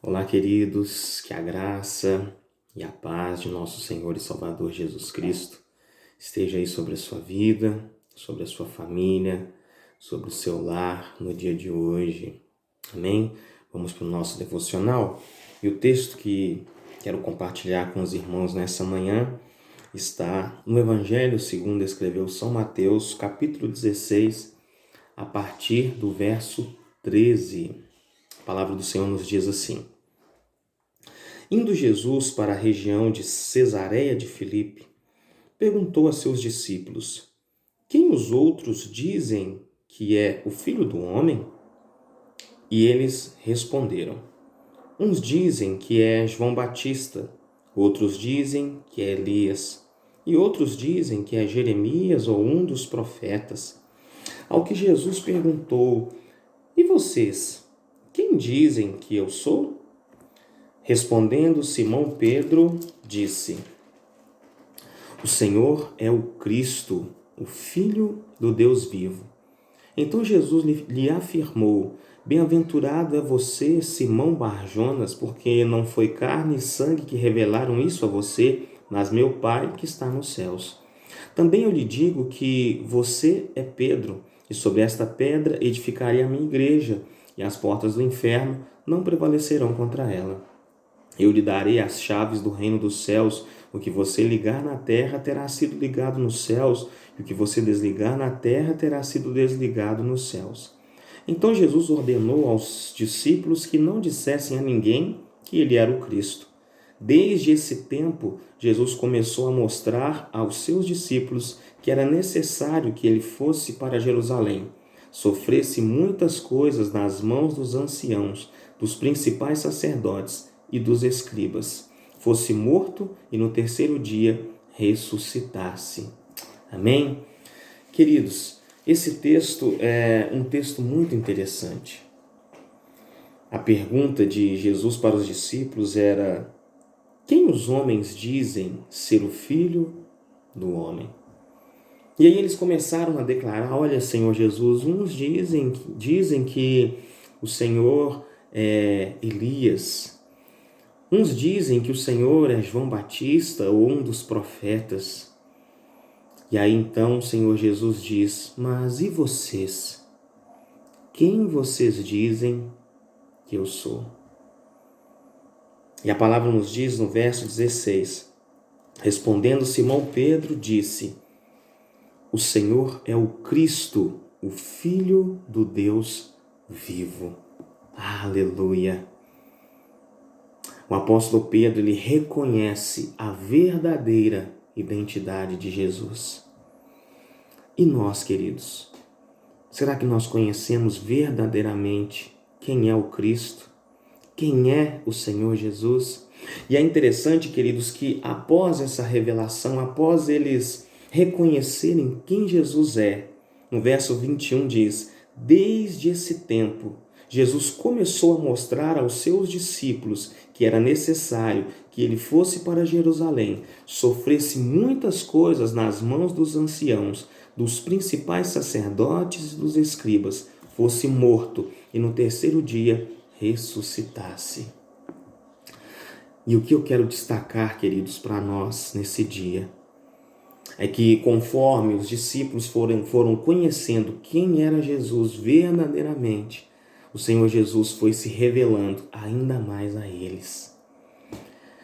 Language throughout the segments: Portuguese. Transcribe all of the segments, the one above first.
Olá, queridos, que a graça e a paz de nosso Senhor e Salvador Jesus Cristo esteja aí sobre a sua vida, sobre a sua família, sobre o seu lar no dia de hoje. Amém? Vamos para o nosso devocional. E o texto que quero compartilhar com os irmãos nessa manhã está no Evangelho segundo escreveu São Mateus, capítulo 16, a partir do verso 13. A palavra do Senhor nos diz assim: Indo Jesus para a região de Cesareia de Filipe, perguntou a seus discípulos: Quem os outros dizem que é o Filho do Homem? E eles responderam: Uns dizem que é João Batista, outros dizem que é Elias, e outros dizem que é Jeremias ou um dos profetas. Ao que Jesus perguntou: E vocês, quem dizem que eu sou? Respondendo Simão Pedro, disse: O Senhor é o Cristo, o Filho do Deus vivo. Então Jesus lhe afirmou: Bem-aventurado é você, Simão Bar-Jonas, porque não foi carne e sangue que revelaram isso a você, mas meu Pai que está nos céus. Também eu lhe digo que você é Pedro, e sobre esta pedra edificarei a minha igreja, e as portas do inferno não prevalecerão contra ela. Eu lhe darei as chaves do reino dos céus. O que você ligar na terra terá sido ligado nos céus, e o que você desligar na terra terá sido desligado nos céus. Então Jesus ordenou aos discípulos que não dissessem a ninguém que ele era o Cristo. Desde esse tempo, Jesus começou a mostrar aos seus discípulos que era necessário que ele fosse para Jerusalém, sofresse muitas coisas nas mãos dos anciãos, dos principais sacerdotes e dos escribas, fosse morto e no terceiro dia ressuscitasse. Amém? Queridos, esse texto é um texto muito interessante. A pergunta de Jesus para os discípulos era: quem os homens dizem ser o Filho do Homem? E aí eles começaram a declarar: olha, Senhor Jesus, uns dizem que o Senhor é Elias, uns dizem que o Senhor é João Batista ou um dos profetas. E aí então o Senhor Jesus diz: mas e vocês? Quem vocês dizem que eu sou? E a palavra nos diz no verso 16: respondendo Simão Pedro, disse: O Senhor é o Cristo, o Filho do Deus vivo. Aleluia! O apóstolo Pedro, ele reconhece a verdadeira identidade de Jesus. E nós, queridos, será que nós conhecemos verdadeiramente quem é o Cristo? Quem é o Senhor Jesus? E é interessante, queridos, que após essa revelação, após eles reconhecerem quem Jesus é, no verso 21 diz: desde esse tempo, Jesus começou a mostrar aos seus discípulos que era necessário que ele fosse para Jerusalém, sofresse muitas coisas nas mãos dos anciãos, dos principais sacerdotes e dos escribas, fosse morto e no terceiro dia ressuscitasse. E o que eu quero destacar, queridos, para nós nesse dia, é que conforme os discípulos foram conhecendo quem era Jesus verdadeiramente, o Senhor Jesus foi se revelando ainda mais a eles.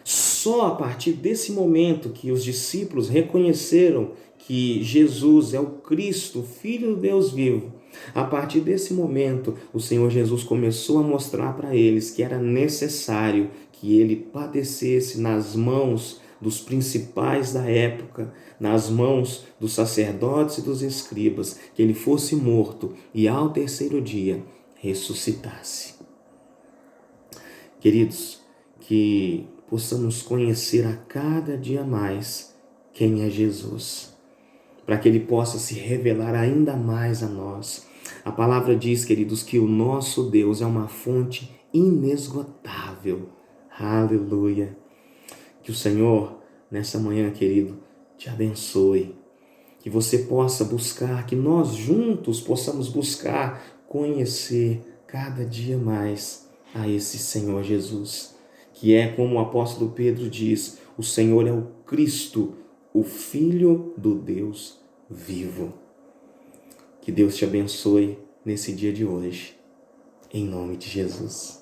Só a partir desse momento que os discípulos reconheceram que Jesus é o Cristo, Filho do Deus vivo, a partir desse momento o Senhor Jesus começou a mostrar para eles que era necessário que ele padecesse nas mãos dos principais da época, nas mãos dos sacerdotes e dos escribas, que ele fosse morto e ao terceiro dia ressuscitasse. Queridos, que possamos conhecer a cada dia mais quem é Jesus, para que ele possa se revelar ainda mais a nós. A palavra diz, queridos, que o nosso Deus é uma fonte inesgotável. Aleluia! Que o Senhor, nessa manhã, querido, te abençoe. Que você possa buscar, que nós juntos possamos buscar conhecer cada dia mais a esse Senhor Jesus, que é, como o apóstolo Pedro diz, o Senhor é o Cristo, o Filho do Deus vivo. Que Deus te abençoe nesse dia de hoje, em nome de Jesus.